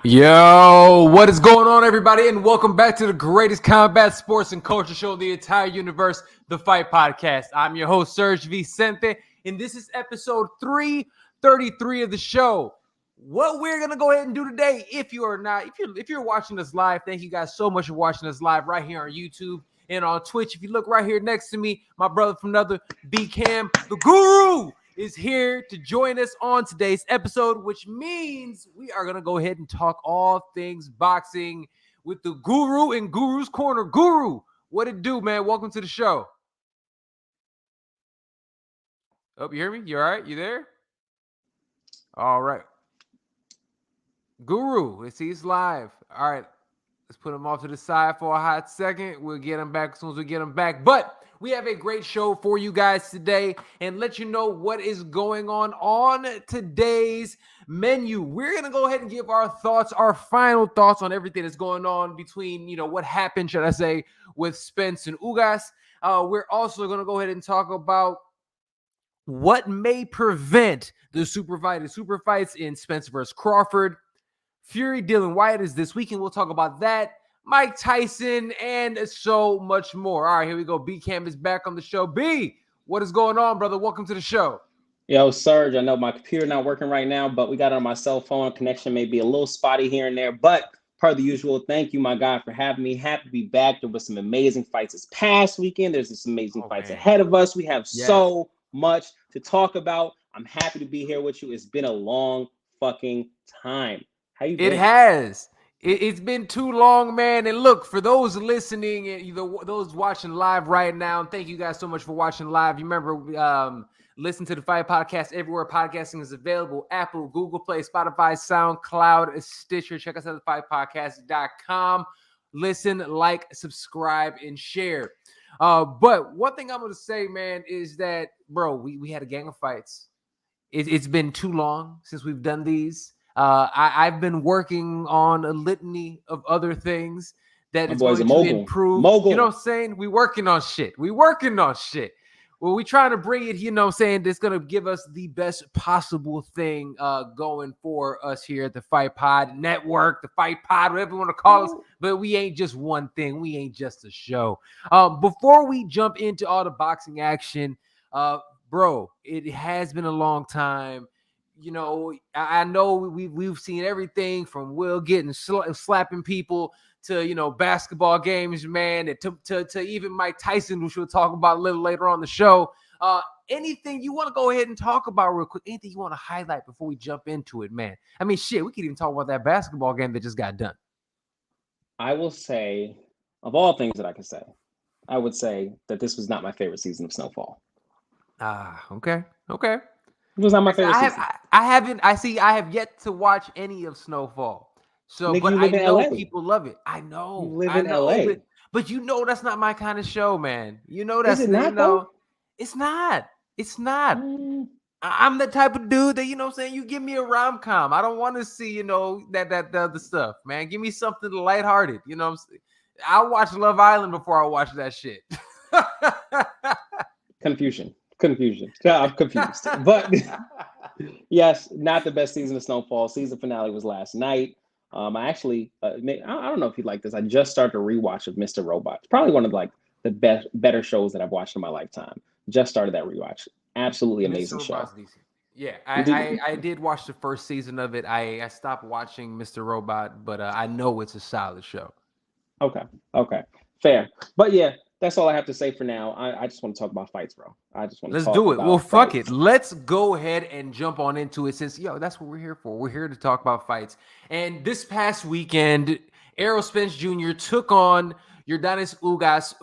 Yo, what is going on, everybody? And welcome back to the greatest combat sports and culture show in the entire universe, the Fight Podcast. I'm your host, SERG VICENTE, and this is episode 333 of the show. What we're gonna go ahead and do today, if you're watching us live, thank you guys so much for watching us live right here on YouTube and on Twitch. If you look right here next to me, my brother from another B-Cam, the Guru, is here to join us on today's episode, which means we are going to go ahead and talk all things boxing with the Guru in Guru's Corner. Guru, what it do, man? Welcome to the show. Oh, you hear me? You all right? You there? All right. Guru, he's live. All right. Let's put him off to the side for a hot second. We'll get him back as soon as we get him back. But we have a great show for you guys today and let you know what is going on today's menu. We're going to go ahead and give our thoughts, our final thoughts on everything that's going on between, what happened, should I say, with Spence and UGAS. We're also going to go ahead and talk about what may prevent the super fights in Spence versus Crawford. Fury, Dylan White is this weekend. We'll talk about that. Mike Tyson, and so much more. All right, here we go. B-Cam is back on the show. B, what is going on, brother? Welcome to the show. Yo, Serge, I know my computer not working right now, but we got it on my cell phone. Connection may be a little spotty here and there, but per the usual, thank you, my guy, for having me. Happy to be back. There was some amazing fights this past weekend. There's some amazing fights ahead of us. We have so much to talk about. I'm happy to be here with you. It's been a long fucking time. How you been? It has. It's been too long, man. And look, for those listening and those watching live right now, thank you guys so much for watching live. You remember, listen to the Fight Podcast everywhere podcasting is available: Apple, Google Play, Spotify, SoundCloud, Stitcher. Check us out at fightpodcast.com. Listen, like, subscribe, and share. But one thing I'm going to say, man, is that, bro, we had a gang of fights. It's been too long since we've done these. I've been working on a litany of other things that is going to improve. You know what I'm saying? We working on shit. Well, we trying to bring it, that's going to give us the best possible thing going for us here at the Fight Pod Network, the Fight Pod, whatever you want to call us. But we ain't just one thing. We ain't just a show. Before we jump into all the boxing action, bro, it has been a long time. I know we've seen everything from Will getting slapping people to, basketball games, man, to even Mike Tyson, which we'll talk about a little later on the show. Anything you want to go ahead and talk about real quick? Anything you want to highlight before we jump into it, man? I mean, shit, we could even talk about that basketball game that just got done. I will say, of all things that I can say, I would say that this was not my favorite season of Snowfall. Okay. It was not my favorite season. I have yet to watch any of Snowfall. So, Nigga, but I know LA. People love it. I know. You live in LA. But that's not my kind of show, man. That's Is it not, though? It's not. I'm the type of dude that, you give me a rom-com. I don't want to see, that other stuff, man. Give me something lighthearted. I'll watch Love Island before I watch that shit. Confusion. Yeah, I'm confused. But yes, not the best season of Snowfall. Season finale was last night. I actually, I don't know if you like this. I just started a rewatch of Mr. Robot. It's probably one of the better shows that I've watched in my lifetime. Just started that rewatch. Absolutely amazing show. Yeah, I did watch the first season of it. I stopped watching Mr. Robot, but I know it's a solid show. Okay, fair. But yeah, that's all I have to say for now. I just want to talk about fights, bro. Let's do it. Well, fuck it. Let's go ahead and jump on into it since, that's what we're here for. We're here to talk about fights. And this past weekend, Errol Spence Jr. took on Yordenis Ugas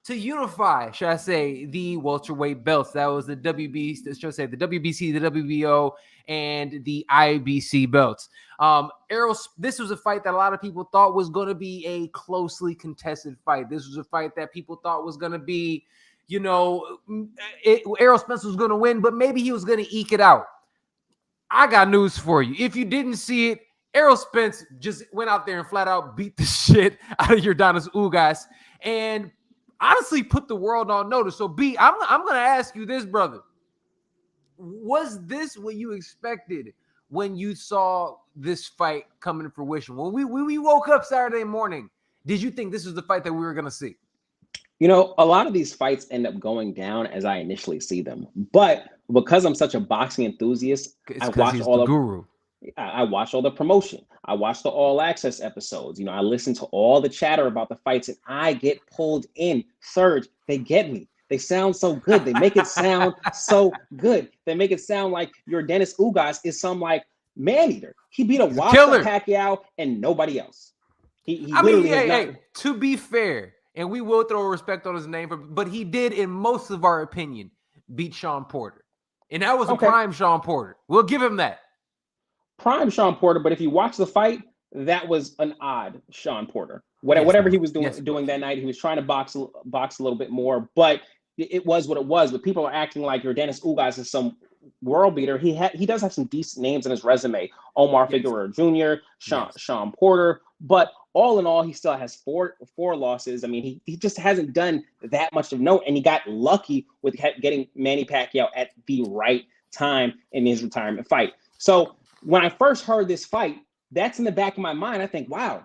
to unify, should I say, the welterweight belts. That was the WBC, the WBO, and the IBC belts. This was a fight that a lot of people thought was going to be a closely contested fight. This was a fight that people thought was going to be, Errol Spence was going to win, but maybe he was going to eke it out. I got news for you. If you didn't see it, Errol Spence just went out there and flat out beat the shit out of Yordenis Ugas and honestly put the world on notice. So, B, I'm going to ask you this, brother. Was this what you expected when you saw this fight coming to fruition? When we woke up Saturday morning, did you think this was the fight that we were going to see? You know, a lot of these fights end up going down as I initially see them. But because I'm such a boxing enthusiast, It's because he's the guru. I watch all the promotion. I watch the All Access episodes. You know, I listen to all the chatter about the fights, and I get pulled in. Serge, they get me. They sound so good. They make it sound so good. They make it sound like your Dennis Ugas is some like man eater. He beat a Wilder, Pacquiao, and nobody else. To be fair, and we will throw respect on his name, but he did, in most of our opinion, beat Sean Porter. And that was a prime Sean Porter. We'll give him that. Prime Sean Porter, but if you watch the fight, that was an odd Sean Porter. Whatever he was doing that night, he was trying to box a little bit more, but it was what it was. But people are acting like your Dennis Ugas is some world beater. He does have some decent names in his resume. Omar Figueroa Jr., Sean Porter, but all in all, he still has four losses. I mean, he just hasn't done that much of note, and he got lucky with getting Manny Pacquiao at the right time in his retirement fight. So when I first heard this fight, that's in the back of my mind. I think, wow,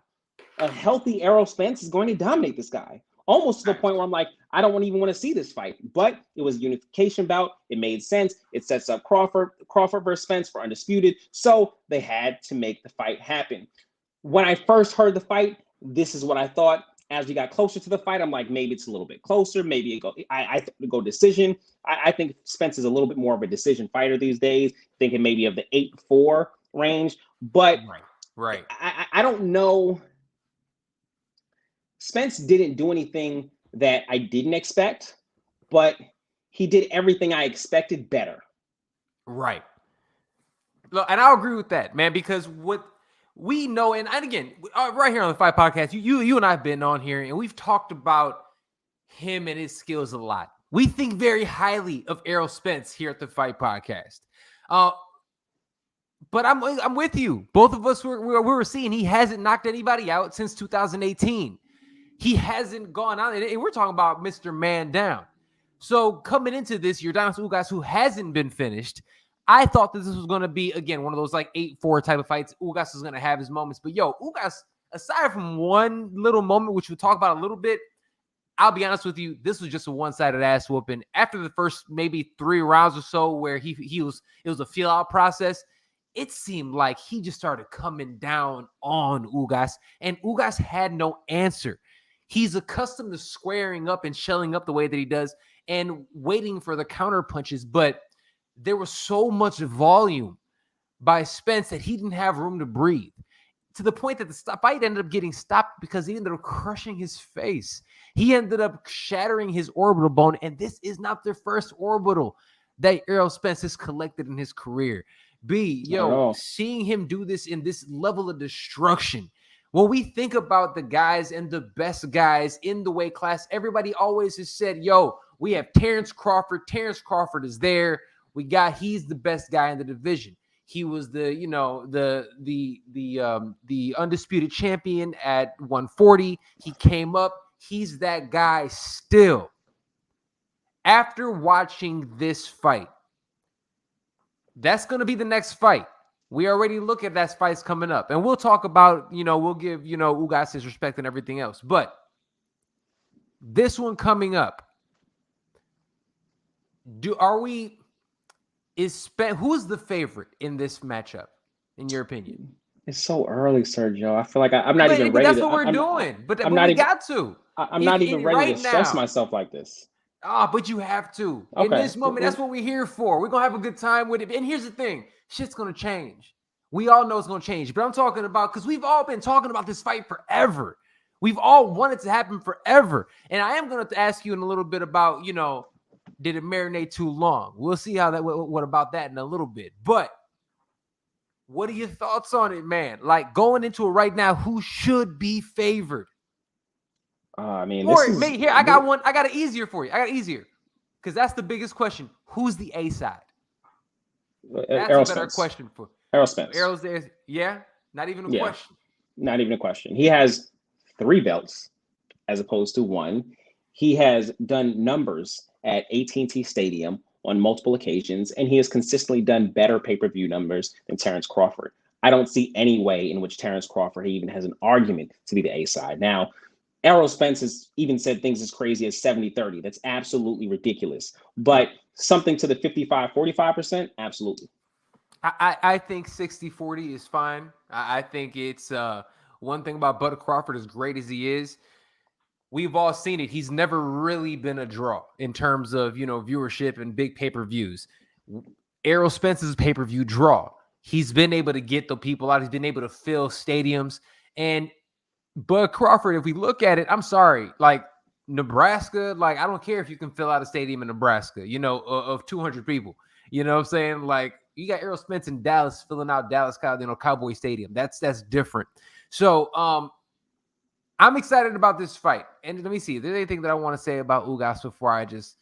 a healthy Errol Spence is going to dominate this guy. Almost to the point where I'm like, I don't even want to see this fight. But it was a unification bout. It made sense. It sets up Crawford versus Spence for undisputed. So they had to make the fight happen. When I first heard the fight, this is what I thought. As we got closer to the fight, I'm like, maybe it's a little bit closer. Maybe I go decision. I think Spence is a little bit more of a decision fighter these days, thinking maybe of the 8-4 range. But right. I don't know. Spence didn't do anything that I didn't expect, but he did everything I expected better. Right. Look, and I'll agree with that, man, because what we know, and again, right here on the Fight Podcast, you and I have been on here, and we've talked about him and his skills a lot. We think very highly of Errol Spence here at the Fight Podcast. But I'm with you. Both of us were seeing he hasn't knocked anybody out since 2018. He hasn't gone out, and we're talking about Mr. Man Down. So coming into this, your Dennis Ugas, who hasn't been finished, I thought that this was going to be, again, one of those like 8-4 type of fights. Ugas is going to have his moments. But Ugas, aside from one little moment, which we'll talk about a little bit, I'll be honest with you, this was just a one-sided ass whooping. After the first maybe 3 rounds or so where it was a feel-out process, it seemed like he just started coming down on Ugas, and Ugas had no answer. He's accustomed to squaring up and shelling up the way that he does and waiting for the counter punches, but there was so much volume by Spence that he didn't have room to breathe, to the point that the fight ended up getting stopped because he ended up crushing his face. He ended up shattering his orbital bone, and this is not the first orbital that Errol Spence has collected in his career. Seeing him do this in this level of destruction, when we think about the guys and the best guys in the weight class, everybody always has said, we have Terrence Crawford. Terrence Crawford is there. He's the best guy in the division. He was the undisputed champion at 140. He came up. He's that guy still. After watching this fight, that's going to be the next fight. We already look at that fight's coming up, and we'll talk about, we'll give, Ugas his respect and everything else. But this one coming up, who's the favorite in this matchup, in your opinion? It's so early, Sergio. I feel like I'm not even ready. That's what we're doing. But we got to. I'm not even ready to stress myself like this. But you have to. Okay. In this moment, that's what we're here for. We're going to have a good time with it. And here's the thing. Shit's going to change. We all know it's going to change. But I'm talking about, because we've all been talking about this fight forever. We've all wanted it to happen forever. And I am going to ask you in a little bit about, did it marinate too long? We'll see what about that in a little bit. But what are your thoughts on it, man? Like, going into it right now, who should be favored? I got it easier for you. I got it easier, because that's the biggest question. Who's the A side? That's Errol a better Spence. question for Errol Spence. Errol's there. Yeah, not even a question. Not even a question. He has 3 belts as opposed to 1. He has done numbers at AT&T Stadium, on multiple occasions, and he has consistently done better pay-per-view numbers than Terrence Crawford. I don't see any way in which Terrence Crawford even has an argument to be the A side. Now, Errol Spence has even said things as crazy as 70-30. That's absolutely ridiculous. But something to the 55-45%, absolutely. I think 60-40 is fine. I think it's one thing about Bud Crawford, as great as he is, we've all seen it. He's never really been a draw in terms of, viewership and big pay-per-views. Errol Spence's pay-per-view draw. He's been able to get the people out. He's been able to fill stadiums. And Bud Crawford, if we look at it, I'm sorry, like Nebraska, like I don't care if you can fill out a stadium in Nebraska, of 200 people. You know what I'm saying? Like you got Errol Spence in Dallas filling out Dallas Cowboy Stadium. That's different. So I'm excited about this fight. And let me see, is there anything that I want to say about Ugas before I just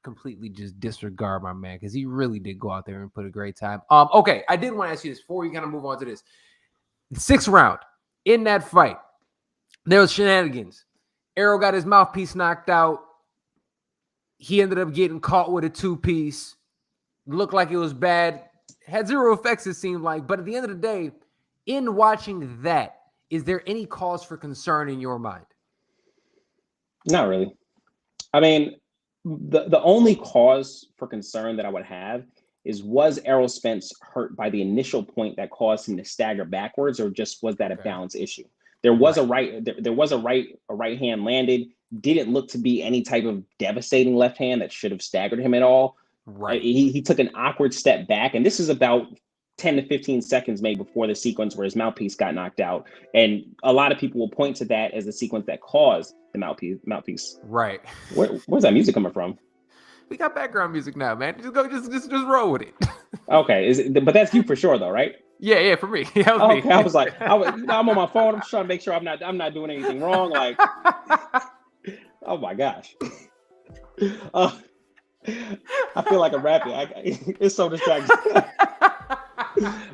completely just disregard my man, because he really did go out there and put a great time. Okay, I did want to ask you this before we kind of move on to this. The 6th round, in that fight, there was shenanigans. Errol got his mouthpiece knocked out. He ended up getting caught with a 2-piece. Looked like it was bad. Had zero effects, it seemed like. But at the end of the day, in watching that, is there any cause for concern in your mind? Not really. I mean, the only cause for concern that I would have is, was Errol Spence hurt by the initial point that caused him to stagger backwards, or just was that a balance issue? There was a right hand landed. Didn't look to be any type of devastating left hand that should have staggered him at all. Right. He took an awkward step back, and this is about 10 to 15 seconds maybe before the sequence where his mouthpiece got knocked out. And a lot of people will point to that as the sequence that caused the mouthpiece. Right. Where's that music coming from? We got background music now, man. Just roll with it. Okay, but that's you for sure though, right? Yeah, for me. That was okay, me. I was like, I'm on my phone. I'm trying to make sure I'm not doing anything wrong. Like, oh my gosh. I feel like I'm rapping. It's so distracting.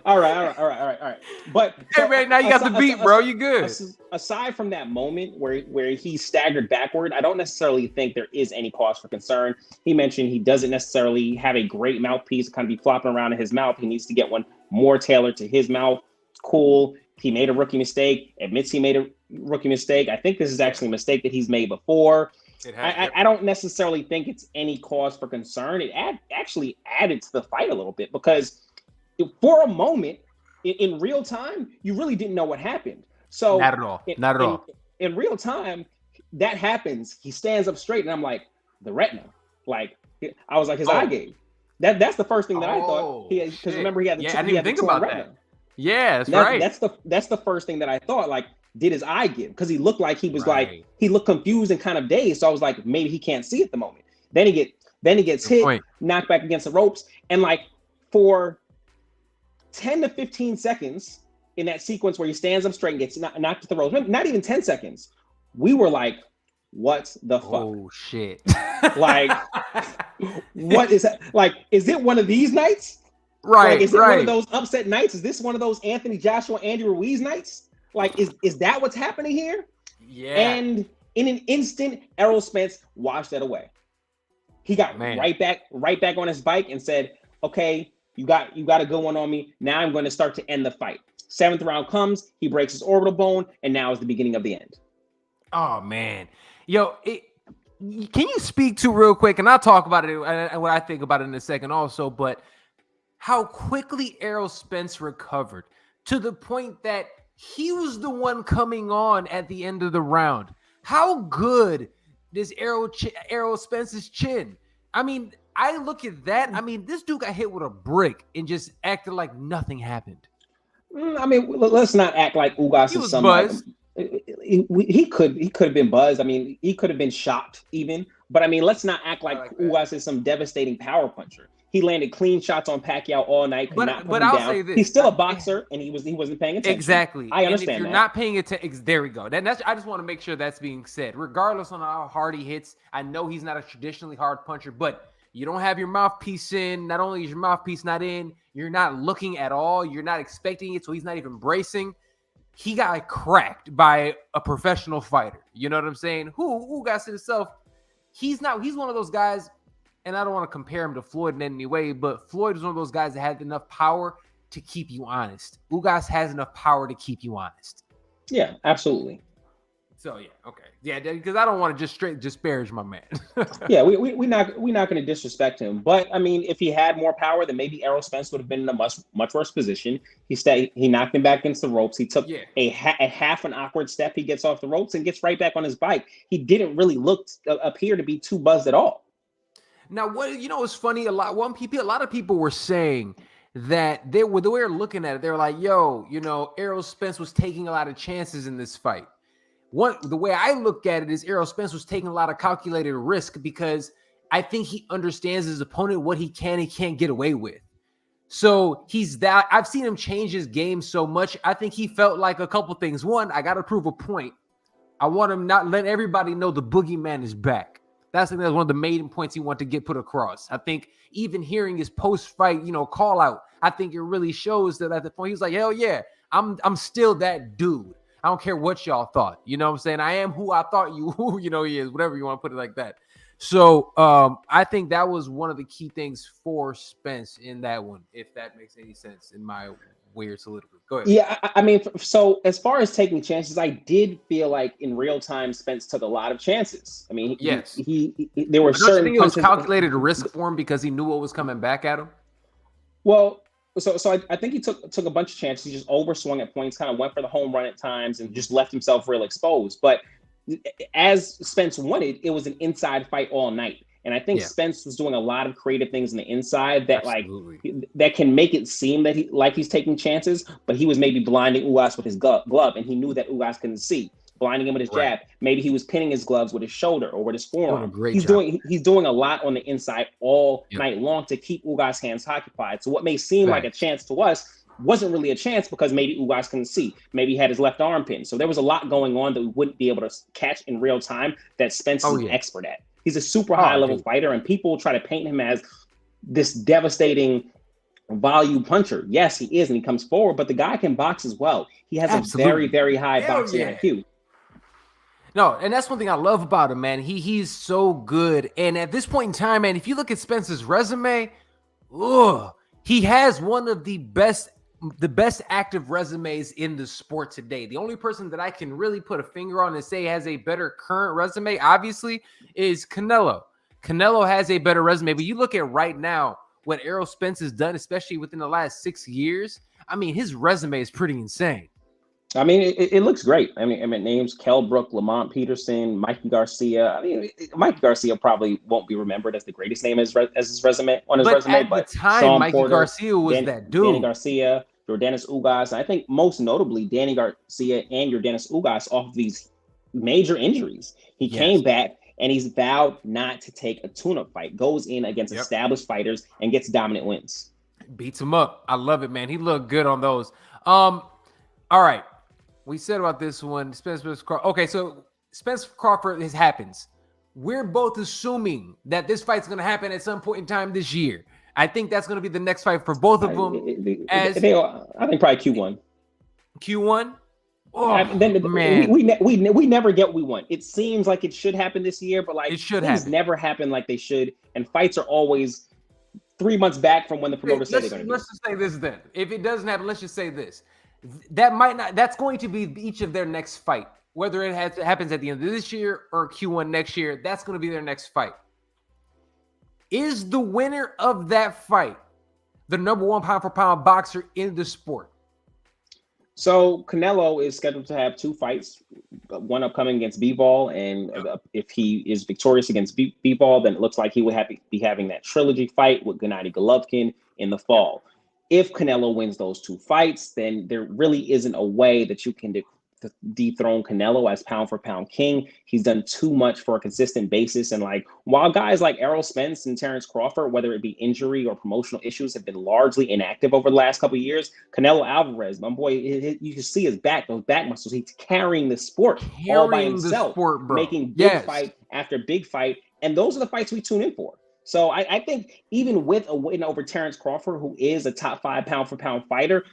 All right. But hey man, now you got the beat, bro. You good? Aside from that moment where he staggered backward, I don't necessarily think there is any cause for concern. He mentioned he doesn't necessarily have a great mouthpiece, kind of be flopping around in his mouth. He needs to get one more tailored to his mouth. Cool. He made a rookie mistake. Admits he made a rookie mistake. I think this is actually a mistake that he's made before. I don't necessarily think it's any cause for concern. It actually added to the fight a little bit, because for a moment in real time, you really didn't know what happened. So not at all. In real time, that happens. He stands up straight, and I'm like, the retina. Like, I was like, his eye gave. That's the first thing that I thought. Because remember, he had the I didn't even think about retina. that. Yeah, that's right. That's the first thing that I thought. Like, did his eye give? Because he looked like he was like, he looked confused and kind of dazed. So I was like, maybe he can't see at the moment. Then he gets hit, knocked back against the ropes, and like for 10 to 15 seconds in that sequence where he stands up straight and gets knocked to the ropes, not even 10 seconds, we were like, what the fuck? Oh shit. Like, what is that? Like, is it one of these nights? Right. Like, is it one of those upset nights? Is this one of those Anthony Joshua, Andy Ruiz nights? Like, is that what's happening here? Yeah. And in an instant, Errol Spence washed that away. He got right back on his bike and said, okay, you got a good one on me. Now I'm going to start to end the fight. 7th round comes, he breaks his orbital bone, and now is the beginning of the end. Oh man. Yo, can you speak to real quick, and I'll talk about it and what I think about it in a second also, but how quickly Errol Spence recovered to the point that he was the one coming on at the end of the round. How good is Errol Spence's chin? I mean, I look at that. I mean, this dude got hit with a brick and just acted like nothing happened. I mean, let's not act like Ugas is somebody. He could have been buzzed. I mean, he could have been shocked even. But I mean, let's not act like Ugas is some devastating power puncher. He landed clean shots on Pacquiao all night. But I'll say this: he's still a boxer, and he wasn't paying attention. Exactly. I understand. And if you're not paying attention, there we go. I just want to make sure that's being said. Regardless on how hard he hits, I know he's not a traditionally hard puncher, but you don't have your mouthpiece in. Not only is your mouthpiece not in, you're not looking at all. You're not expecting it, so he's not even bracing. He got cracked by a professional fighter. You know what I'm saying? Who got to himself? He's one of those guys. and I don't want to compare him to Floyd in any way, but Floyd is one of those guys that had enough power to keep you honest. Ugas has enough power to keep you honest. Yeah, absolutely. So yeah, okay, yeah, because I don't want to just straight disparage my man. Yeah, we're not going to disrespect him, but I mean, if he had more power, then maybe Errol Spence would have been in a much worse position. He knocked him back against the ropes. He took a half an awkward step. He gets off the ropes and gets right back on his bike. He didn't really appear to be too buzzed at all. Now, what it's funny, a lot of people were saying that they were looking at it. They were like, "Yo, Errol Spence was taking a lot of chances in this fight." The way I look at it is Errol Spence was taking a lot of calculated risk because I think he understands his opponent, what he can and can't get away with. So I've seen him change his game so much. I think he felt like a couple things. One, I got to prove a point. I want him not let everybody know the boogeyman is back. That's one of the main points he wanted to get put across. I think even hearing his post-fight, call out, I think it really shows that at the point he was like, hell yeah, I'm still that dude. I don't care what y'all thought. You know what I'm saying? I am who I thought he is, whatever you want to put it like that. So I think that was one of the key things for Spence in that one, if that makes any sense in my weird soliloquy. Go ahead. Yeah, I mean, so as far as taking chances, I did feel like in real time Spence took a lot of chances. I mean, yes, there were certain. Don't you think it was calculated risk for him because he knew what was coming back at him? Well, so I think he took a bunch of chances. He just overswung at points, kind of went for the home run at times, and just left himself real exposed. But as Spence wanted, it was an inside fight all night. And I think Spence was doing a lot of creative things on the inside that that can make it seem that he's taking chances, but he was maybe blinding Ugas with his glove, and he knew that Ugas couldn't see. Blinding him with his jab. Maybe he was pinning his gloves with his shoulder or with his forearm. He's doing a lot on the inside all night long to keep Ugas' hands occupied. So what may seem like a chance to us wasn't really a chance because maybe Ugas couldn't see. Maybe he had his left arm pinned. So there was a lot going on that we wouldn't be able to catch in real time that Spence is an expert at. He's a super high level fighter, and people try to paint him as this devastating volume puncher. Yes, he is, and he comes forward, but the guy can box as well. He has a very, very high boxing IQ. No, and that's one thing I love about him, man. He's so good. And at this point in time, man, if you look at Spence's resume, he has one of the best active resumes in the sport today. The only person that I can really put a finger on and say has a better current resume, obviously, is Canelo. Canelo has a better resume, but you look at right now what Errol Spence has done, especially within the last 6 years. I mean, his resume is pretty insane. I mean, it looks great. I mean, names Kell Brook, Lamont Peterson, Mikey Garcia. I mean, Mikey Garcia probably won't be remembered as the greatest name as his resume on his resume. But at the time, Sean Mikey Porter, Garcia was that dude. Danny Garcia, Yordenis Ugas. I think most notably Danny Garcia and Yordenis Ugas off of these major injuries. He came back and he's vowed not to take a tune-up fight. Goes in against established fighters and gets dominant wins. Beats him up. I love it, man. He looked good on those. All right. We said about this one, Spence Crawford. Okay, so Spence Crawford happens. We're both assuming that this fight's going to happen at some point in time this year. I think that's going to be the next fight for both of them. I think probably Q1. Q1? Man. We never get what we want. It seems like it should happen this year, but like things never happen like they should, and fights are always 3 months back from when the promoter said they're going to do. Let's just say this then. If it doesn't happen, let's just say this. That's going to be each of their next fight. Whether it happens at the end of this year or Q1 next year, that's going to be their next fight. Is the winner of that fight the number one pound for pound boxer in the sport? So Canelo is scheduled to have 2 fights, one upcoming against Bivol, and if he is victorious against Bivol, then it looks like he would be having that trilogy fight with Gennady Golovkin in the fall. If Canelo wins those 2 fights, then there really isn't a way that you can dethrone Canelo as pound for pound king. He's done too much for a consistent basis. And like, while guys like Errol Spence and Terrence Crawford, whether it be injury or promotional issues, have been largely inactive over the last couple of years, Canelo Alvarez, my boy, you can see his back, those back muscles. He's carrying the sport all by himself, making big fight after big fight. And those are the fights we tune in for. So I think even with a win over Terrence Crawford, who is a top 5 pound for pound fighter,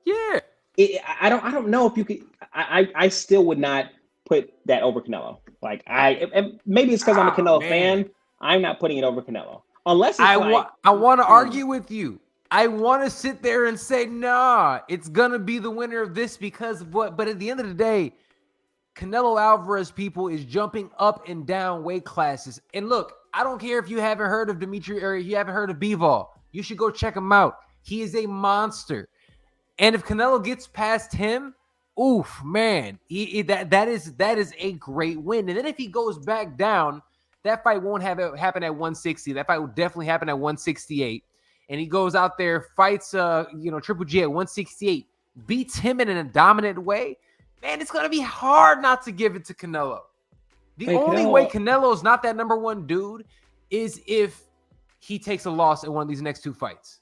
I don't know if you could. I still would not put that over Canelo. Like and maybe it's because I'm a Canelo fan. I'm not putting it over Canelo. Unless it's I want to hmm, argue with you. I want to sit there and say, nah, it's gonna be the winner of this because of what. But at the end of the day, Canelo Alvarez, people, is jumping up and down weight classes. And look, I don't care if you haven't heard of Dimitri or you haven't heard of Bivol. You should go check him out. He is a monster. And if Canelo gets past him, oof, man, that is a great win. And then if he goes back down, that fight won't have it happen at 160. That fight will definitely happen at 168. And he goes out there, fights Triple G at 168, beats him in a dominant way. Man, it's gonna be hard not to give it to Canelo. The only way Canelo's not that number one dude is if he takes a loss in one of these next two fights.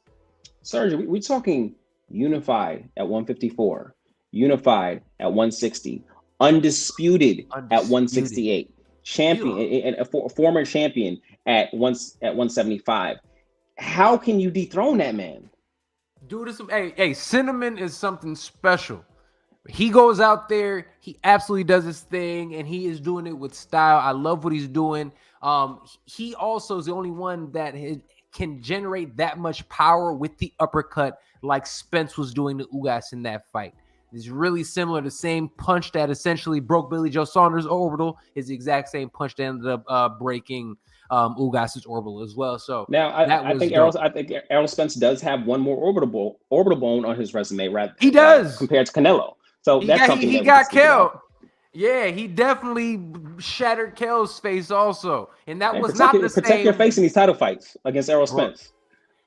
Serge, we talking unified at 154, unified at 160, undisputed at 168, champion and a former champion at 175. How can you dethrone that man? Dude, hey, Cinnamon is something special. He goes out there, he absolutely does his thing, and he is doing it with style. I love what he's doing. He also is the only one that can generate that much power with the uppercut like Spence was doing to UGAS in that fight. It's really similar. The same punch that essentially broke Billy Joe Saunders' orbital is the exact same punch that ended up breaking Ugas's orbital as well. So now I think Errol Spence does have one more orbital bone on his resume, right? He does compared to Canelo. So that's something he got killed. Yeah, he definitely shattered Kel's face also, and that was not the same. Protect your face in these title fights against Errol Spence.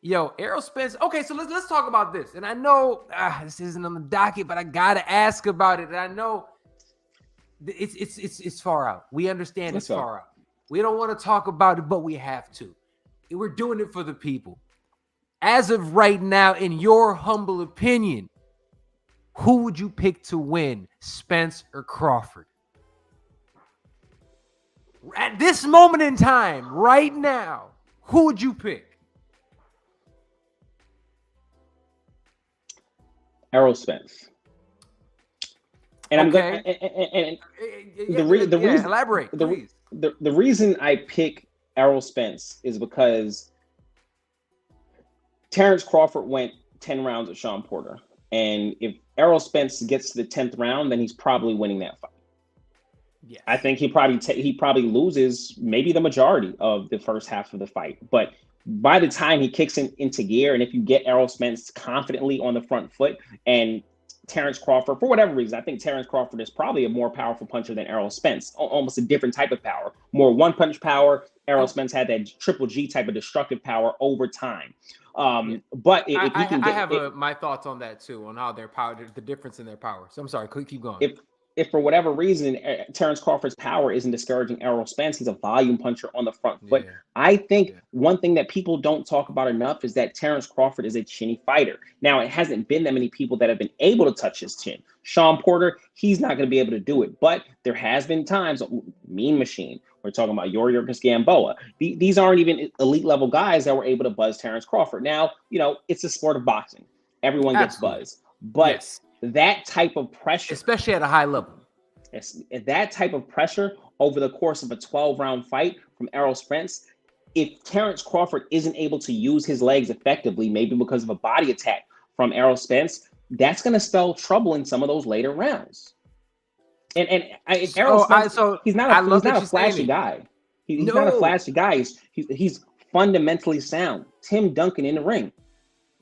Yo, Errol Spence. Okay, so let's talk about this. And I know this isn't on the docket, but I gotta ask about it. And I know it's far out. We understand it's far out. We don't want to talk about it, but we have to. We're doing it for the people. As of right now, in your humble opinion, who would you pick to win, Spence or Crawford? At this moment in time, right now, who would you pick? Errol Spence. And okay. The reason elaborate, please. The reason I pick Errol Spence is because Terrence Crawford went 10 rounds with Sean Porter. And if Errol Spence gets to the 10th round, then he's probably winning that fight. Yeah, I think he probably loses maybe the majority of the first half of the fight. But by the time he kicks into gear, and if you get Errol Spence confidently on the front foot, and Terrence Crawford, for whatever reason, I think Terrence Crawford is probably a more powerful puncher than Errol Spence, almost a different type of power, more one-punch power. Errol Spence had that Triple G type of destructive power over time. But if he can get, I have my thoughts on that too, on how their power, the difference in their power. So I'm sorry, keep going. If for whatever reason Terrence Crawford's power isn't discouraging Errol Spence, he's a volume puncher on the front foot. Yeah. I think one thing that people don't talk about enough is that Terrence Crawford is a chinny fighter. Now, it hasn't been that many people that have been able to touch his chin. Sean Porter, he's not going to be able to do it. But there has been times, Mean Machine, we're talking about Yorgos Gamboa. These aren't even elite level guys that were able to buzz Terrence Crawford. Now, it's a sport of boxing. Everyone gets buzzed. But that type of pressure, especially at a high level, that type of pressure over the course of a 12-round fight from Errol Spence, if Terrence Crawford isn't able to use his legs effectively, maybe because of a body attack from Errol Spence, that's going to spell trouble in some of those later rounds. And Errol Spence, he's not a flashy guy. He's not a flashy guy. He's fundamentally sound. Tim Duncan in the ring.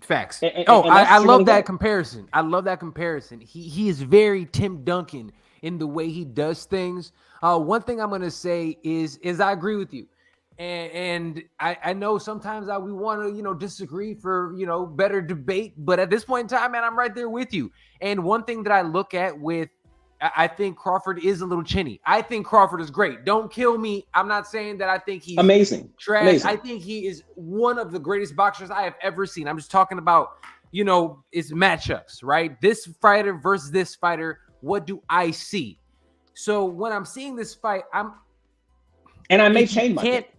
Facts. I love that comparison. I love that comparison. He is very Tim Duncan in the way he does things. One thing I'm going to say is I agree with you. And I know sometimes we want to, disagree for, better debate. But at this point in time, man, I'm right there with you. And one thing that I look at I think Crawford is a little chinny. I think Crawford is great. Don't kill me. I'm not saying that I think he's amazing. Trash. Amazing. I think he is one of the greatest boxers I have ever seen. I'm just talking about, it's matchups, right? This fighter versus this fighter. What do I see? So when I'm seeing this fight, I may change my pick.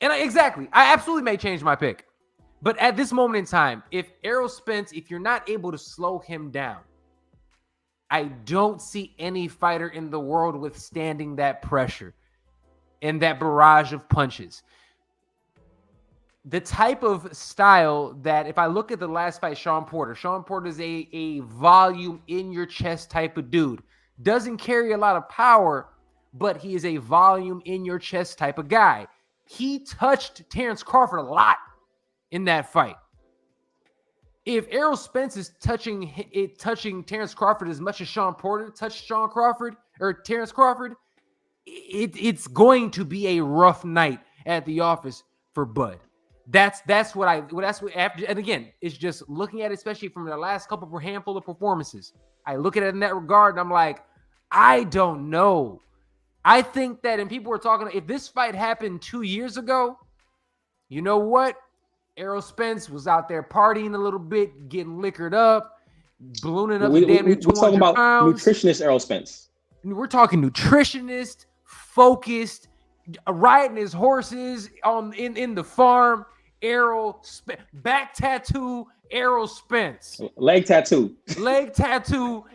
Exactly. I absolutely may change my pick. But at this moment in time, if Errol Spence, if you're not able to slow him down, I don't see any fighter in the world withstanding that pressure and that barrage of punches. the type of style that if I look at the last fight, Sean Porter is a volume in your chest type of dude. Doesn't carry a lot of power, but he is a volume in your chest type of guy. He touched Terrence Crawford a lot in that fight. If Errol Spence is touching Terrence Crawford as much as Sean Porter touched Sean Crawford or Terrence Crawford, it's going to be a rough night at the office for Bud. That's what after, and again, it's just looking at it, especially from the last handful of performances. I look at it in that regard, and I'm like, I don't know. I think that, and people were talking, if this fight happened 2 years ago, you know what? Errol Spence was out there partying a little bit, getting liquored up, ballooning up to damn near 200 we're talking about pounds. Nutritionist Errol Spence. We're talking nutritionist, focused, riding his horses in the farm. Back tattoo, Errol Spence. Leg tattoo,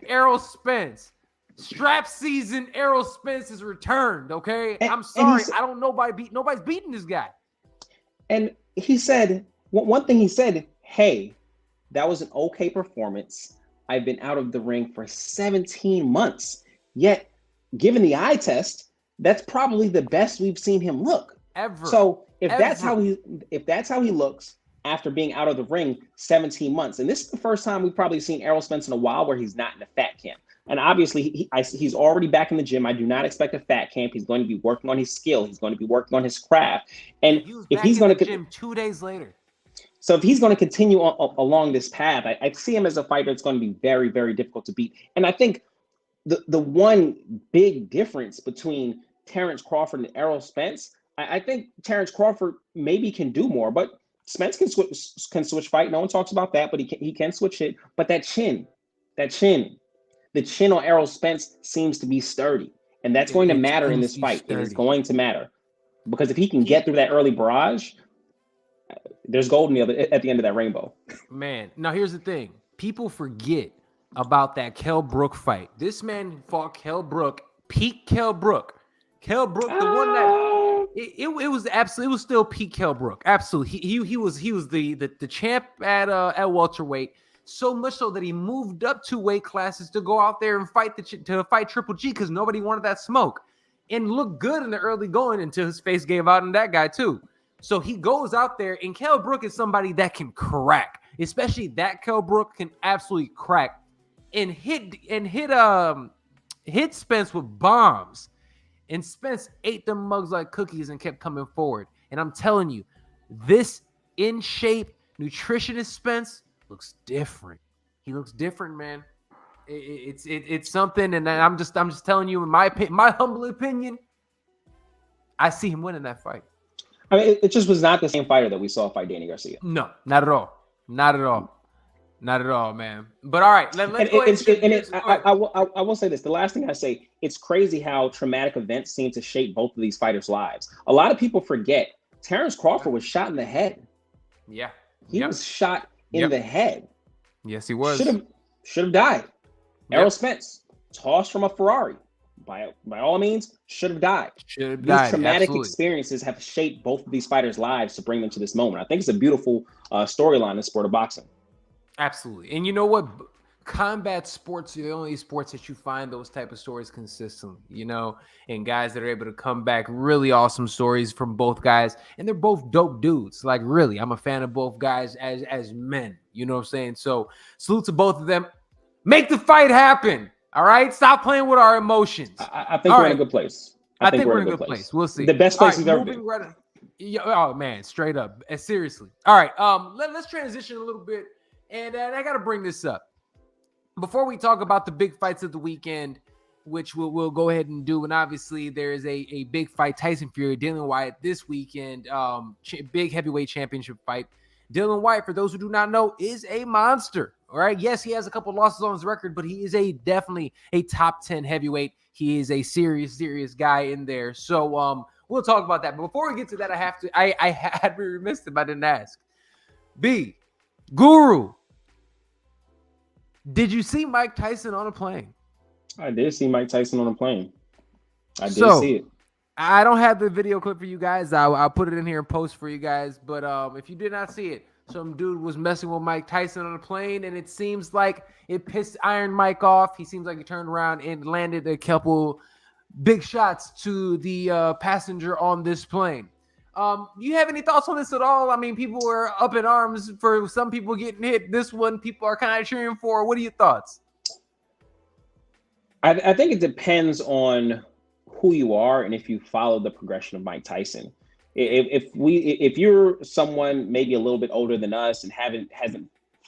Errol Spence. Strap season, Errol Spence is returned. Okay, I'm sorry, I don't know. Nobody's beating this guy. And he said one thing. He said, "Hey, that was an okay performance. I've been out of the ring for 17 months. Yet, given the eye test, that's probably the best we've seen him look ever." So if that's how he looks after being out of the ring 17 months, and this is the first time we've probably seen Errol Spence in a while where he's not in a fat camp. And obviously, he's already back in the gym. I do not expect a fat camp. He's going to be working on his skill. He's going to be working on his craft. And if he's going to gym 2 days later, so if he's going to continue along this path, I see him as a fighter that's going to be very, very difficult to beat. And I think the one big difference between Terrence Crawford and Errol Spence, I think Terrence Crawford maybe can do more, but Spence can switch fight. No one talks about that, but he can switch it. But the chin on Errol Spence seems to be sturdy, and that's going to matter in this fight. It is going to matter because if he can get through that early barrage, there's gold at the end of that rainbow. Man, now here's the thing: people forget about that Kell Brook fight. This man fought Kell Brook, peak Kell Brook. Kell Brook, the one that it was absolutely, it was still peak Kell Brook. Absolutely, he was the champ at welterweight. So much so that he moved up 2 weight classes to go out there and fight Triple G because nobody wanted that smoke, and looked good in the early going until his face gave out on that guy too. So he goes out there, and Kell Brook is somebody that can crack, especially that Kell Brook can absolutely crack and hit Spence with bombs. And Spence ate them mugs like cookies and kept coming forward. And I'm telling you, this in shape nutritionist Spence looks different. He looks different, man. It's something, and I'm just telling you, in my humble opinion, I see him winning that fight. I mean, it just was not the same fighter that we saw fight Danny Garcia. No, not at all, man. But all right, let's go ahead. I will say this: the last thing I say, it's crazy how traumatic events seem to shape both of these fighters' lives. A lot of people forget Terrence Crawford was shot in the head. Yeah, he was shot in the head. Yes, he was. Should have died. Errol Spence, tossed from a Ferrari. By all means, should have died. These traumatic experiences have shaped both of these fighters' lives to bring them to this moment. I think it's a beautiful storyline in the sport of boxing. Absolutely. And you know what? Combat sports are the only sports that you find those type of stories consistently, and guys that are able to come back, really awesome stories from both guys. And they're both dope dudes. Like, really, I'm a fan of both guys as men. You know what I'm saying? So salute to both of them. Make the fight happen. All right? Stop playing with our emotions. I think we're in a good place. I think we're in a good place. We'll see. The best place we've ever been. Oh, man, straight up. Seriously. All right, let's transition a little bit. And I got to bring this up. Before we talk about the big fights of the weekend, which we'll go ahead and do, and obviously there is a big fight, Tyson Fury, Dillian Whyte this weekend, big heavyweight championship fight. Dillian Whyte, for those who do not know, is a monster. All right, yes, he has a couple losses on his record, but he is definitely a top 10 heavyweight. He is a serious guy in there. So we'll talk about that. But before we get to that, I had to be remiss if I didn't ask. B, Guru, did you see Mike Tyson on a plane? I did see Mike Tyson on a plane. I did see it. I don't have the video clip for you guys. I'll put it in here and post for you guys. But if you did not see it, some dude was messing with Mike Tyson on a plane, and it seems like it pissed Iron Mike off. He seems like he turned around and landed a couple big shots to the passenger on this plane. Do you have any thoughts on this at all? I mean, people were up in arms for some people getting hit. This one, people are kind of cheering for. What are your thoughts? I think it depends on who you are and if you follow the progression of Mike Tyson. If you're someone maybe a little bit older than us and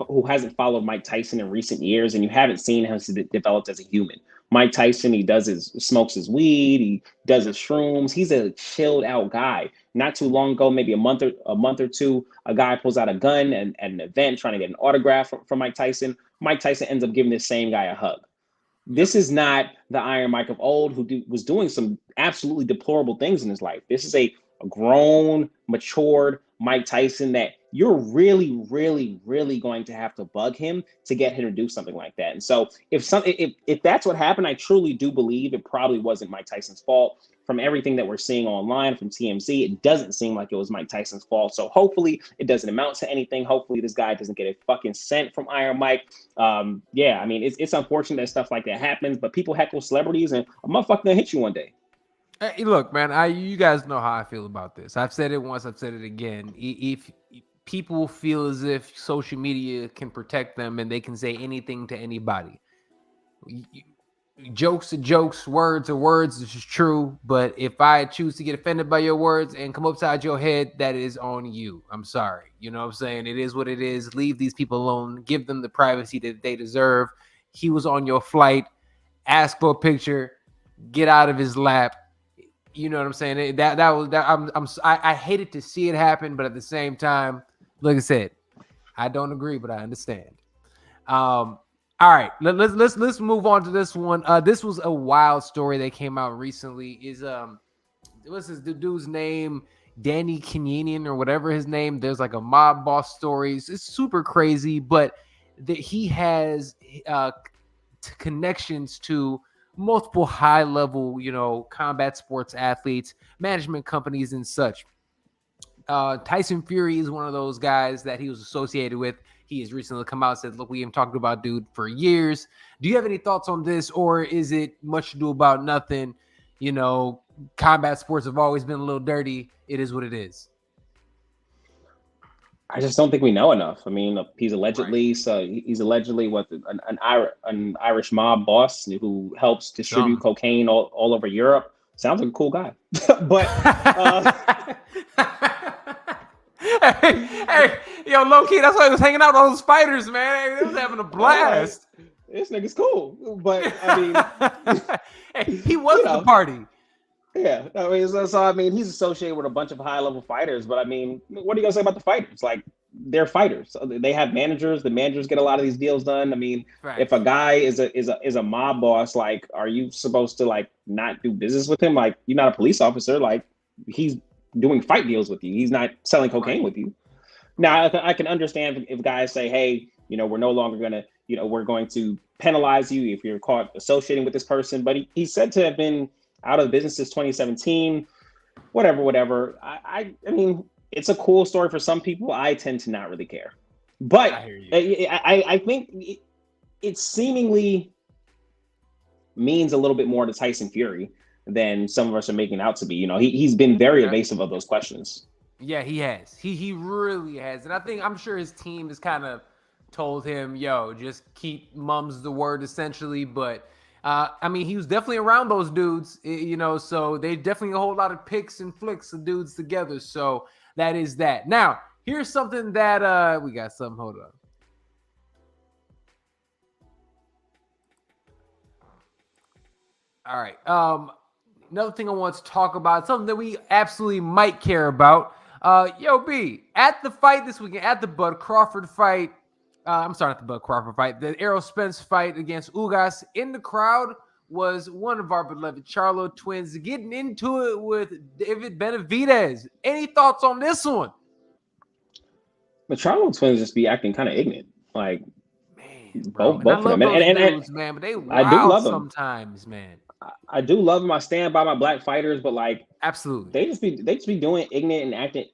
who hasn't followed Mike Tyson in recent years, and you haven't seen how he's developed as a human. Mike Tyson, he smokes his weed, he does his shrooms. He's a chilled out guy. Not too long ago, maybe a month or two, a guy pulls out a gun at an event trying to get an autograph from Mike Tyson. Mike Tyson ends up giving this same guy a hug. This is not the Iron Mike of old who was doing some absolutely deplorable things in his life. This is a grown, matured Mike Tyson that you're really, really, really going to have to bug him to get him to do something like that. And so if that's what happened, I truly do believe it probably wasn't Mike Tyson's fault. From everything that we're seeing online from TMZ, it doesn't seem like it was Mike Tyson's fault. So hopefully it doesn't amount to anything. Hopefully this guy doesn't get a fucking cent from Iron Mike. Yeah, I mean, it's unfortunate that stuff like that happens, but people heckle celebrities and a motherfucker gonna hit you one day. Hey, look, man, you guys know how I feel about this. I've said it once, I've said it again. If people feel as if social media can protect them and they can say anything to anybody, jokes are jokes, words are words. This is true. But if I choose to get offended by your words and come upside your head, that is on you. I'm sorry. You know what I'm saying? It is what it is. Leave these people alone. Give them the privacy that they deserve. He was on your flight. Ask for a picture. Get out of his lap. You know what I'm saying? I hated to see it happen, but at the same time, like I said, I don't agree, but I understand. All right, let's move on to this one. This was a wild story that came out recently. What's the dude's name? Danny Kenyan or whatever his name. There's like a mob boss story. It's super crazy, but he has connections to multiple high-level, combat sports athletes, management companies, and such. Tyson Fury is one of those guys that he was associated with. He has recently come out and said, look, we haven't talked about dude for years. Do you have any thoughts on this, or is it much ado about nothing? Combat sports have always been a little dirty. It is what it is. I just don't think we know enough. I mean, he's allegedly an Irish mob boss who helps distribute cocaine all over Europe. Sounds like a cool guy, but hey, yo, low key, that's why he was hanging out with all those fighters, man. He was having a blast. This nigga's cool, but I mean, hey, he was the party. Yeah, I mean, so he's associated with a bunch of high-level fighters, but I mean, what are you gonna say about the fighters? Like, they're fighters. They have managers. The managers get a lot of these deals done. I mean, right. If a guy is a mob boss, like, are you supposed to like not do business with him? Like, you're not a police officer. Like, he's doing fight deals with you. He's not selling cocaine with you. Now, I can understand if guys say, hey, we're no longer gonna, we're going to penalize you if you're caught associating with this person. But he's said to have been out of the business since 2017, whatever. I mean, it's a cool story for some people. I tend to not really care, but I think it seemingly means a little bit more to Tyson Fury than some of us are making out to be. He's been very evasive of those questions. Yeah, he has. He really has, and I'm sure his team has kind of told him, "Yo, just keep mum's the word," essentially, but. He was definitely around those dudes, so they definitely a whole lot of pics and flicks of dudes together. So that is that. Now, here's something that we got some. Hold on. All right. Another thing I want to talk about, something that we absolutely might care about. Yo, B, at the fight this weekend, at the Bud Crawford fight. I'm sorry, not the Bud Crawford fight. The Errol Spence fight against UGAS. In the crowd was one of our beloved Charlo twins getting into it with David Benavidez. Any thoughts on this one? The Charlo twins just be acting kind of ignorant. Like, man, both of them. And, man, but they wild sometimes, man. I do love them. I stand by my black fighters, but like Absolutely. they just be doing ignorant and acting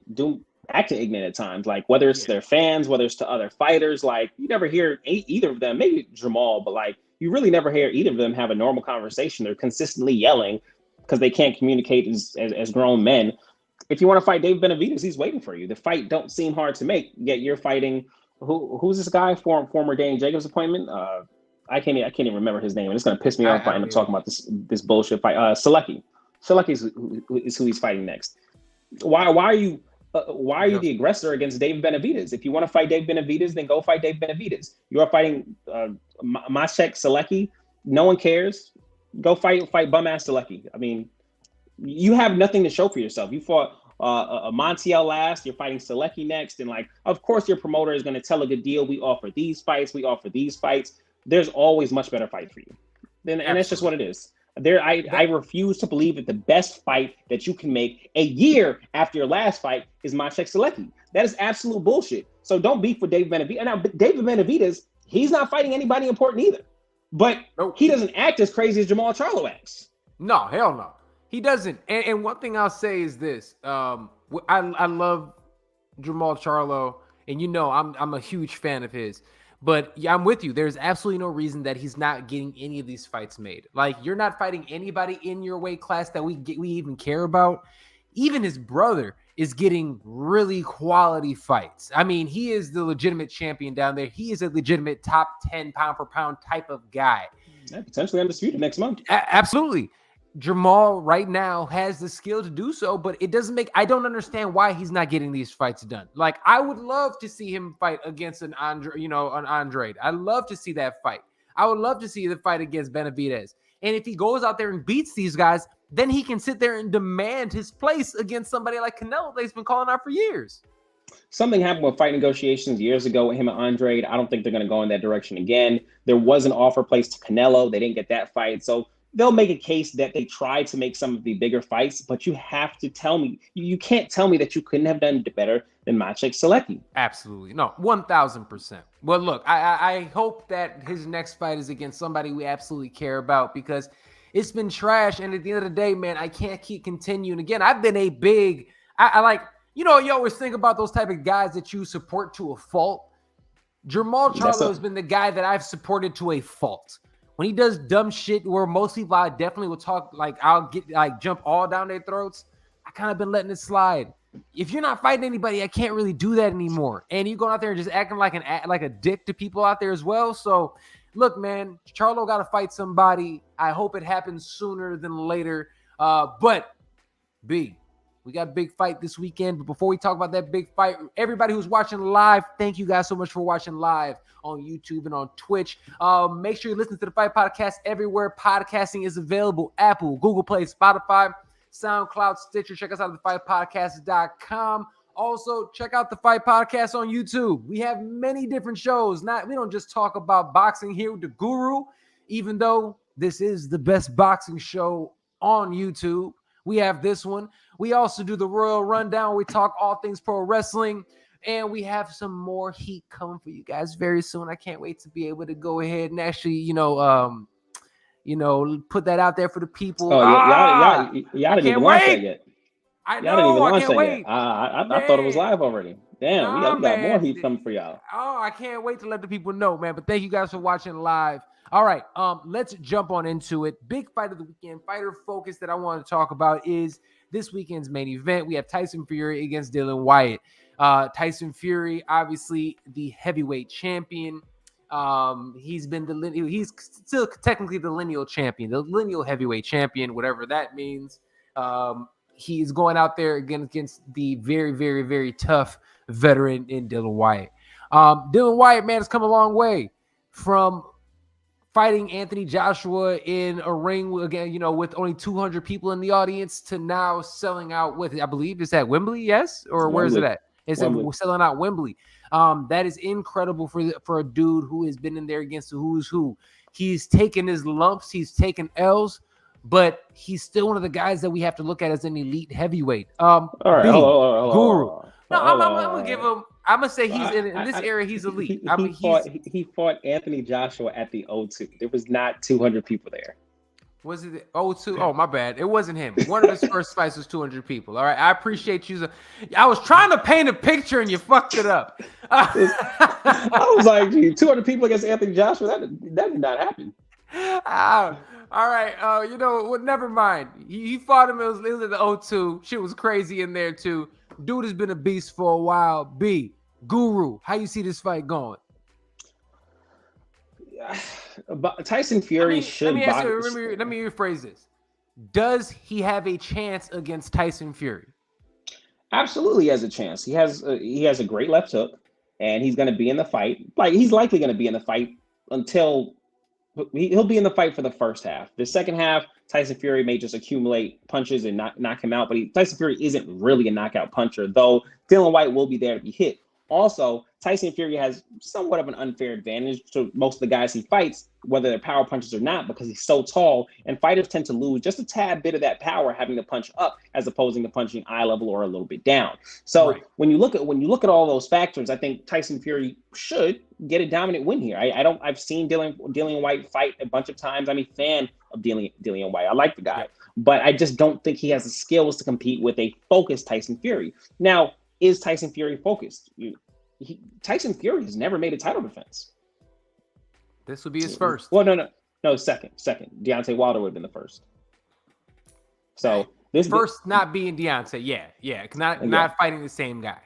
ignorant at times. Like whether it's their fans, whether it's to other fighters, like you never hear either of them. Maybe Jamal, but like you really never hear either of them have a normal conversation. They're consistently yelling because they can't communicate as grown men. If you want to fight Dave Benavidez, he's waiting for you. The fight don't seem hard to make. Yet you're fighting who's this guy? Former Danny Jacobs appointment. I can't even remember his name, and it's gonna piss me off if I end up talking about this bullshit fight. Selecki is who he's fighting next. Why are you the aggressor against Dave Benavidez? If you want to fight Dave Benavidez, then go fight Dave Benavidez. You are fighting Maciej Selecki. No one cares. Go fight bum ass Selecki. I mean, you have nothing to show for yourself. You fought Montiel last. You're fighting Selecki next, and like, of course, your promoter is going to tell a good deal. We offer these fights. We offer these fights. There's always much better fight for you. And that's just what it is. I refuse to believe that the best fight that you can make a year after your last fight is Maciej Selecki. That is absolute bullshit. So don't beef with Dave Benavidez. And now David Benavidez, he's not fighting anybody important either. But he doesn't act as crazy as Jamal Charlo acts. No, hell no. He doesn't. And one thing I'll say is this. I love Jamal Charlo, and you know I'm a huge fan of his. But yeah, I'm with you. There's absolutely no reason that he's not getting any of these fights made. Like, you're not fighting anybody in your weight class that we even care about. Even his brother is getting really quality fights. I mean, he is the legitimate champion down there. He is a legitimate top 10 pound for pound type of guy. Yeah, potentially undisputed next month. Absolutely. Jamal right now has the skill to do so, but it doesn't make, I don't understand why he's not getting these fights done. Like, I would love to see him fight against an Andrade. I'd love to see that fight. I would love to see the fight against Benavidez. And if he goes out there and beats these guys, then he can sit there and demand his place against somebody like Canelo that he's been calling out for years. Something happened with fight negotiations years ago with him and Andrade. I don't think they're going to go in that direction again. There was an offer placed to Canelo. They didn't get that fight. So they'll make a case that they tried to make some of the bigger fights, but you have to tell me, you can't tell me that you couldn't have done better than Maciej Selecki. Absolutely. No, 1,000%. Well, look, I hope that his next fight is against somebody we absolutely care about, because it's been trash. And at the end of the day, man, I can't keep continuing. Again, I've been a big, I like, you know, you always think about those type of guys that you support to a fault. Jamal Charlo has been the guy that I've supported to a fault. When he does dumb shit where most people I definitely will talk, like I'll get like jump all down their throats, I kind of been letting it slide. If you're not fighting anybody, I can't really do that anymore. And you going out there and just acting like a dick to people out there as well. So look, man, Charlo got to fight somebody. I hope it happens sooner than later. But B, we got a big fight this weekend. But before we talk about that big fight, everybody who's watching live, thank you guys so much for watching live on YouTube and on Twitch. Make sure you listen to the Fight Podcast everywhere podcasting is available. Apple, Google Play, Spotify, SoundCloud, Stitcher. Check us out at thefightpodcast.com. Also, check out the Fight Podcast on YouTube. We have many different shows. We don't just talk about boxing here with the Guru, even though this is the best boxing show on YouTube. We have this one. We also do the Royal Rundown. We talk all things pro wrestling. And we have some more heat coming for you guys very soon. I can't wait to be able to go ahead and actually, put that out there for the people. Oh, y'all didn't even launch that yet. I know. I can't wait. I thought it was live already. Damn, we got more heat coming for y'all. Oh, I can't wait to let the people know, man. But thank you guys for watching live. All right, let's jump on into it. Big fight of the weekend, fighter focus that I want to talk about is this weekend's main event. We have Tyson Fury against Dillian Whyte. Tyson Fury, obviously the heavyweight champion. He's still technically the lineal champion, the lineal heavyweight champion, whatever that means. He's going out there against the very, very, very tough veteran in Dillian Whyte. Dillian Whyte, man, has come a long way from fighting Anthony Joshua in a ring again, with only 200 people in the audience to now selling out with, I believe, is at Wembley, yes? Or where is it at? It's selling out Wembley. That is incredible for a dude who has been in there against the who's who. He's taken his lumps, he's taken L's, but he's still one of the guys that we have to look at as an elite heavyweight. All right, Guru. No, I'm gonna give him. I'm gonna say he's in this area. He's elite. He fought Anthony Joshua at the O2. There was not 200 people there. Was it 02? Oh, my bad. It wasn't him. One of his first fights was 200 people. All right. I appreciate you. I was trying to paint a picture and you fucked it up. I was like, gee, 200 people against Anthony Joshua? That did not happen. All right. You know what? Never mind. He fought him. It was in the 02. Shit was crazy in there, too. Dude has been a beast for a while. B, Guru, how you see this fight going? But Tyson Fury should. Let me rephrase this. Does he have a chance against Tyson Fury? Absolutely, he has a chance. He has a great left hook, and he's going to be in the fight. Like, he's likely going to be in the fight until he'll be in the fight for the first half. The second half, Tyson Fury may just accumulate punches and knock him out. But Tyson Fury isn't really a knockout puncher, though. Dillian Whyte will be there to be hit. Also, Tyson Fury has somewhat of an unfair advantage to most of the guys he fights, whether they're power punches or not, because he's so tall, and fighters tend to lose just a tad bit of that power having to punch up as opposing to punching eye level or a little bit down. So right. when you look at all those factors, I think Tyson Fury should get a dominant win here. I've seen Dillian Whyte fight a bunch of times. I'm a fan of Dillian Whyte. I like the guy, but I just don't think he has the skills to compete with a focused Tyson Fury. Now, is Tyson Fury focused? Tyson Fury has never made a title defense. This would be his first. Well, no, second. Deontay Wilder would have been the first. So this first not being Deontay, yeah, not fighting the same guy.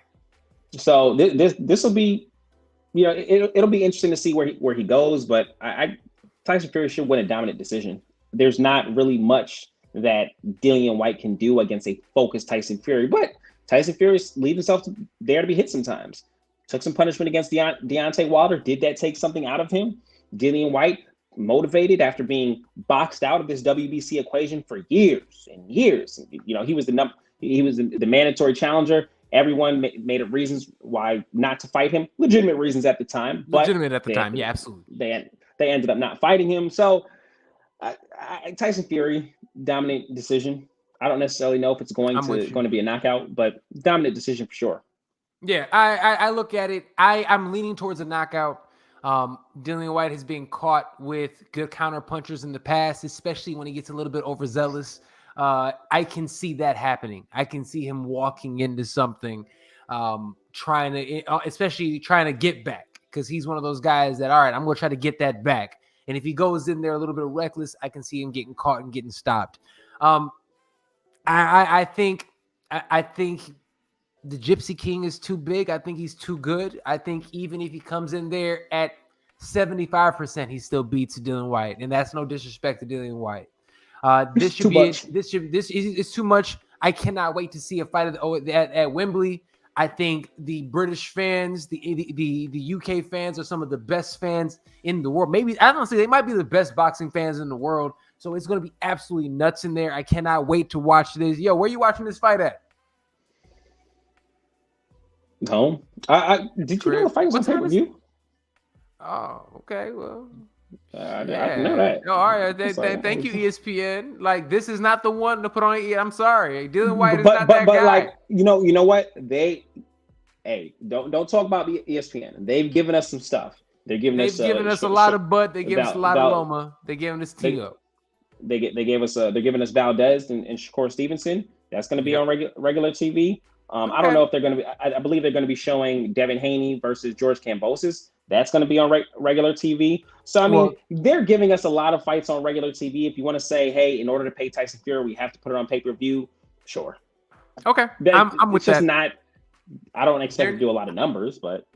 So this will be, it'll be interesting to see where he goes. But Tyson Fury should win a dominant decision. There's not really much that Dillian Whyte can do against a focused Tyson Fury, but Tyson Fury leaves himself there to be hit sometimes. Took some punishment against Deontay Wilder. Did that take something out of him? Dillian Whyte, motivated after being boxed out of this WBC equation for years and years. He was the mandatory challenger. Everyone made up reasons why not to fight him. Legitimate reasons at the time. Yeah, absolutely. They ended up not fighting him. So Tyson Fury, dominant decision. I don't necessarily know if it's going to be a knockout, but dominant decision for sure. Yeah, I look at it. I'm leaning towards a knockout. Dillian Whyte has been caught with good counter punchers in the past, especially when he gets a little bit overzealous. I can see that happening. I can see him walking into something, especially trying to get back, because he's one of those guys that, all right, I'm going to try to get that back. And if he goes in there a little bit reckless, I can see him getting caught and getting stopped. I think the Gypsy King is too big. I think he's too good. I think even if he comes in there at 75%, he still beats Dillian Whyte, and that's no disrespect to Dillian Whyte. This is too much. I cannot wait to see a fight at Wembley. I think the British fans, the UK fans are some of the best fans in the world. Maybe, I don't say they might be the best boxing fans in the world. So it's going to be absolutely nuts in there. I cannot wait to watch this. Yo, where are you watching this fight at? No. Did you know the fight was on pay-per-view? Oh, okay. Well, I know that. Oh, all right. Thank you, ESPN. Like, this is not the one to put on. I'm sorry. Dillian Whyte is not that guy. But like, you know what? Don't talk about the ESPN. They've given us some stuff. They've given us a lot of butt. They give us a lot of Loma. They giving us Tio. They're giving us Valdez and Shakur Stevenson. That's going to be on regular TV. Okay. I don't know if they're going to be. I believe they're going to be showing Devin Haney versus George Kambosos. That's going to be on regular TV. So I mean, they're giving us a lot of fights on regular TV. If you want to say, hey, in order to pay Tyson Fury, we have to put it on pay-per-view. Sure. Okay, I'm with that. Just not. I don't expect to do a lot of numbers, but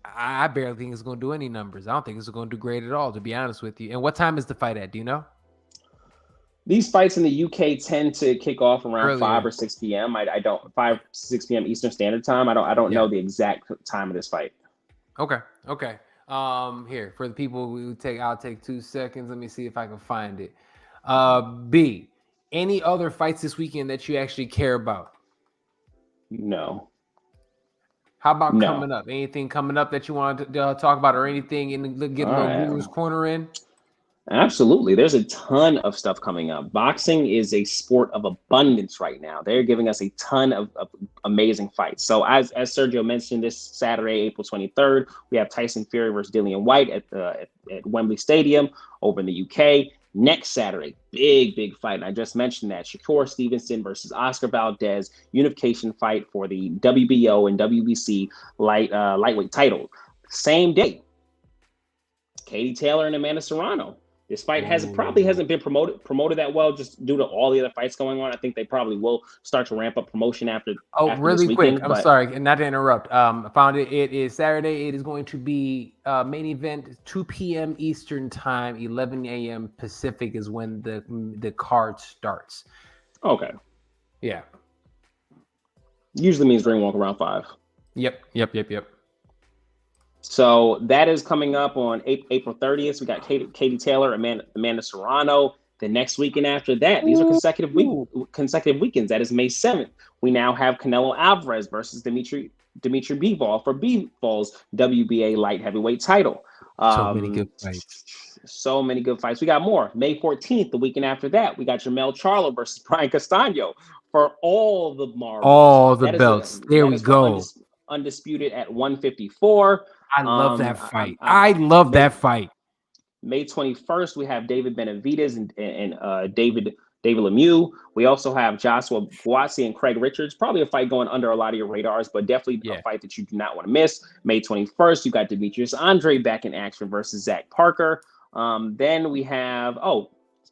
I barely think it's going to do any numbers. I don't think it's going to do great at all, to be honest with you. And what time is the fight at? Do you know? These fights in the UK tend to kick off around 5 or 6 p.m. I don't 6 p.m. Eastern Standard Time. I don't know the exact time of this fight. Okay. Here for the people I'll take 2 seconds. Let me see if I can find it. B, any other fights this weekend that you actually care about? No. How about coming up? Anything coming up that you want to talk about, or anything get a little Guru's Corner in? Absolutely. There's a ton of stuff coming up. Boxing is a sport of abundance right now. They're giving us a ton of amazing fights. So as Sergio mentioned, this Saturday, April 23rd, we have Tyson Fury versus Dillian Whyte at Wembley Stadium over in the UK. Next Saturday, big fight. And I just mentioned that Shakur Stevenson versus Oscar Valdez, unification fight for the WBO and WBC lightweight title. Same day, Katie Taylor and Amanda Serrano. This fight probably hasn't been promoted that well, just due to all the other fights going on. I think they probably will start to ramp up promotion after. Really this weekend, quick. I'm sorry, and not to interrupt. I found it. It is Saturday. It is going to be main event 2 p.m. Eastern time, 11 a.m. Pacific is when the card starts. Okay. Yeah. Usually means ring walk around 5. Yep. So that is coming up on April 30th. We got Katie Taylor, Amanda Serrano. The next weekend after that, these are consecutive weekends. That is May 7th. We now have Canelo Alvarez versus Dimitri Bivol for Bivol's WBA light heavyweight title. So many good fights. So many good fights. We got more. May 14th, the weekend after that, we got Jermell Charlo versus Brian Castano for all the marbles. All the belts. There we go. Undisputed at 154. I love that fight. I love that fight. May 21st, we have David Benavidez and David Lemieux. We also have Joshua Buatsi and Craig Richards. Probably a fight going under a lot of your radars, but definitely a fight that you do not want to miss. May 21st, you got Demetrius Andre back in action versus Zach Parker. Then we have,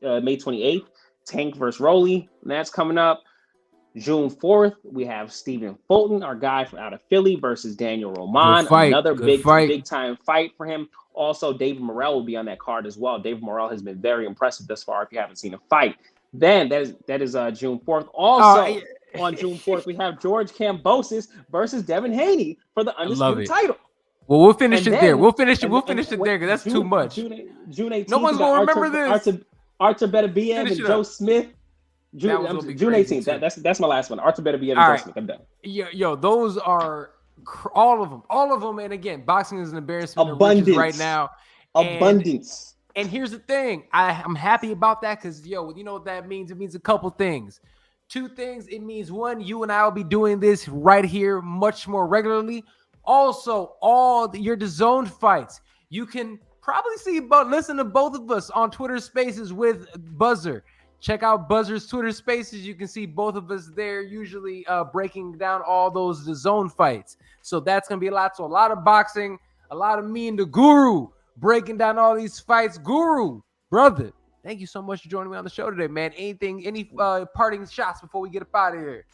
May 28th, Tank versus Rolly. That's coming up. June 4th, we have Stephen Fulton, our guy from out of Philly, versus Daniel Roman. Another big time fight for him. Also, David Morrell will be on that card as well. David Morrell has been very impressive thus far if you haven't seen him fight. Then that is June 4th. Also, on June 4th, we have George Kambosos versus Devin Haney for the undisputed title. Well, we'll finish it there. We'll finish it there because that's too much. June 18th, no one's going to remember this. Artur Beterbiev and Joe Smith. June 18th. That's my last one. Artur Beterbiev and Joe Smith. I'm done. Yo, those are all of them. And again, boxing is an embarrassment right now. Abundance. And here's the thing. I'm happy about that because, you know what that means? It means a couple things. 2 things. It means, 1, you and I will be doing this right here much more regularly. Also, all your DAZN fights, you can probably listen to both of us on Twitter Spaces with Buzzer. Check out Buzzer's Twitter Spaces. You can see both of us there, usually breaking down all those DAZN fights. So that's going to be a lot. So a lot of boxing, a lot of me and the Guru breaking down all these fights. Guru, brother, thank you so much for joining me on the show today, man. Any parting shots before we get up out of here?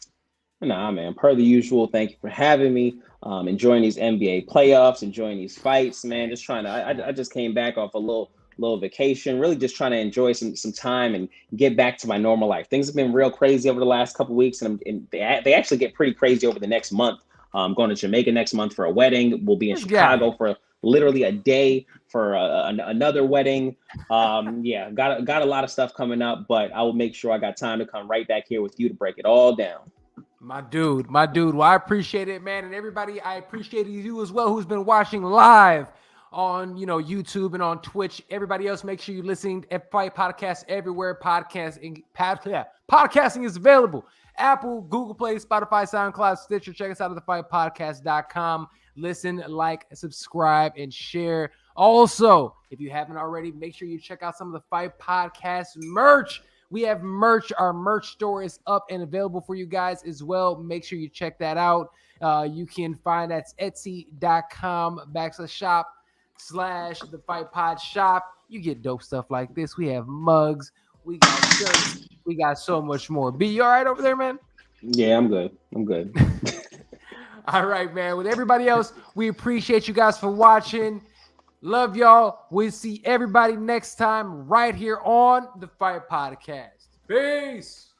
Nah, man. Per the usual, thank you for having me. Enjoying these NBA playoffs, enjoying these fights, man. Just trying to. I just came back off a little vacation, really just trying to enjoy some time and get back to my normal life. Things have been real crazy over the last couple of weeks, and they actually get pretty crazy over the next month. I'm going to Jamaica next month for a wedding. We'll be in Chicago for literally a day for another wedding. Got a lot of stuff coming up, but I will make sure I got time to come right back here with you to break it all down. My dude. Well, I appreciate it, man. And everybody, I appreciate you as well who's been watching live on YouTube and on Twitch. Everybody else, make sure you're listening to Fight Podcast everywhere. Podcasting is available. Apple, Google Play, Spotify, SoundCloud, Stitcher. Check us out at thefightpodcast.com. Listen, like, subscribe, and share. Also, if you haven't already, make sure you check out some of the Fight Podcast merch. We have merch. Our merch store is up and available for you guys as well. Make sure you check that out. You can find that's etsy.com/shop/thefightpodshop. You get dope stuff like this. We have mugs. We got shirts. We got so much more. B, you all right over there, man? Yeah, I'm good. All right, man. With everybody else, we appreciate you guys for watching. Love y'all. We'll see everybody next time right here on the Fight Podcast. Peace.